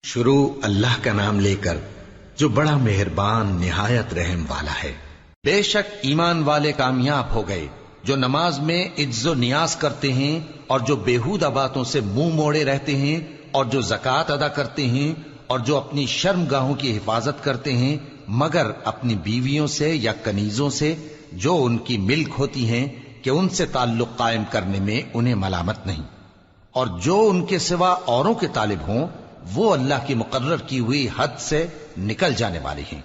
شروع اللہ کا نام لے کر جو بڑا مہربان نہایت رحم والا ہے۔ بے شک ایمان والے کامیاب ہو گئے جو نماز میں عجز و نیاز کرتے ہیں اور جو بیہودہ باتوں سے منہ موڑے رہتے ہیں اور جو زکوٰۃ ادا کرتے ہیں اور جو اپنی شرم گاہوں کی حفاظت کرتے ہیں مگر اپنی بیویوں سے یا کنیزوں سے جو ان کی ملک ہوتی ہیں کہ ان سے تعلق قائم کرنے میں انہیں ملامت نہیں، اور جو ان کے سوا اوروں کے طالب ہوں وہ اللہ کی مقرر کی ہوئی حد سے نکل جانے والے ہیں،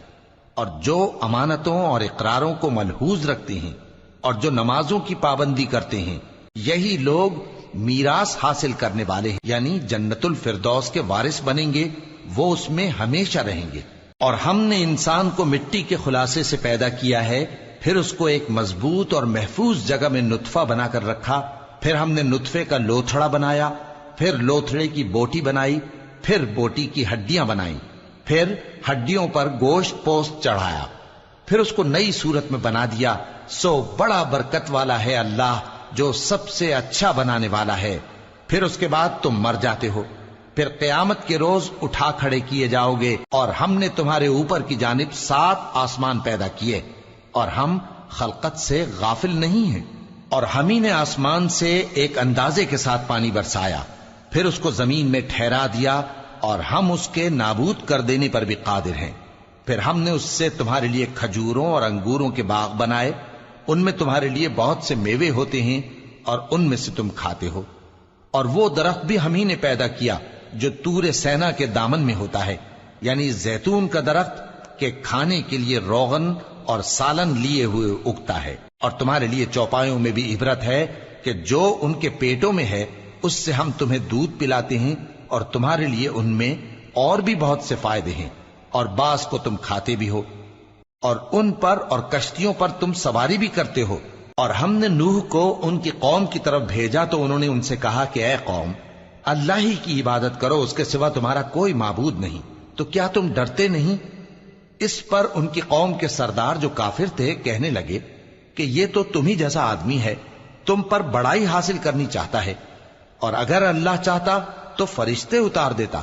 اور جو امانتوں اور اقراروں کو ملحوظ رکھتے ہیں اور جو نمازوں کی پابندی کرتے ہیں یہی لوگ میراث حاصل کرنے والے ہیں، یعنی جنت الفردوس کے وارث بنیں گے، وہ اس میں ہمیشہ رہیں گے۔ اور ہم نے انسان کو مٹی کے خلاصے سے پیدا کیا ہے، پھر اس کو ایک مضبوط اور محفوظ جگہ میں نطفہ بنا کر رکھا، پھر ہم نے نطفے کا لوتھڑا بنایا، پھر لوتھڑے کی بوٹی بنائی، پھر بوٹی کی ہڈیاں بنائیں، پھر ہڈیوں پر گوشت پوست چڑھایا، پھر اس کو نئی صورت میں بنا دیا۔ سو بڑا برکت والا ہے اللہ جو سب سے اچھا بنانے والا ہے۔ پھر اس کے بعد تم مر جاتے ہو، پھر قیامت کے روز اٹھا کھڑے کیے جاؤ گے، اور ہم نے تمہارے اوپر کی جانب 7 آسمان پیدا کیے، اور ہم خلقت سے غافل نہیں ہیں۔ اور ہم ہی نے آسمان سے ایک اندازے کے ساتھ پانی برسایا، پھر اس کو زمین میں ٹھہرا دیا، اور ہم اس کے نابود کر دینے پر بھی قادر ہیں۔ پھر ہم نے اس سے تمہارے لیے کھجوروں اور انگوروں کے باغ بنائے، ان میں تمہارے لیے بہت سے میوے ہوتے ہیں اور ان میں سے تم کھاتے ہو۔ اور وہ درخت بھی ہم ہی نے پیدا کیا جو طور سینا کے دامن میں ہوتا ہے، یعنی زیتون کا درخت کہ کھانے کے لیے روغن اور سالن لیے ہوئے اگتا ہے۔ اور تمہارے لیے چوپایوں میں بھی عبرت ہے کہ جو ان کے پیٹوں میں ہے اس سے ہم تمہیں دودھ پلاتے ہیں، اور تمہارے لیے ان میں اور بھی بہت سے فائدے ہیں، اور بعض کو تم کھاتے بھی ہو، اور ان پر اور کشتیوں پر تم سواری بھی کرتے ہو۔ اور ہم نے نوح کو ان کی قوم کی طرف بھیجا تو انہوں نے ان سے کہا کہ اے قوم، اللہ ہی کی عبادت کرو، اس کے سوا تمہارا کوئی معبود نہیں، تو کیا تم ڈرتے نہیں؟ اس پر ان کی قوم کے سردار جو کافر تھے کہنے لگے کہ یہ تو تم ہی جیسا آدمی ہے، تم پر بڑائی حاصل کرنی چاہتا ہے، اور اگر اللہ چاہتا تو فرشتے اتار دیتا،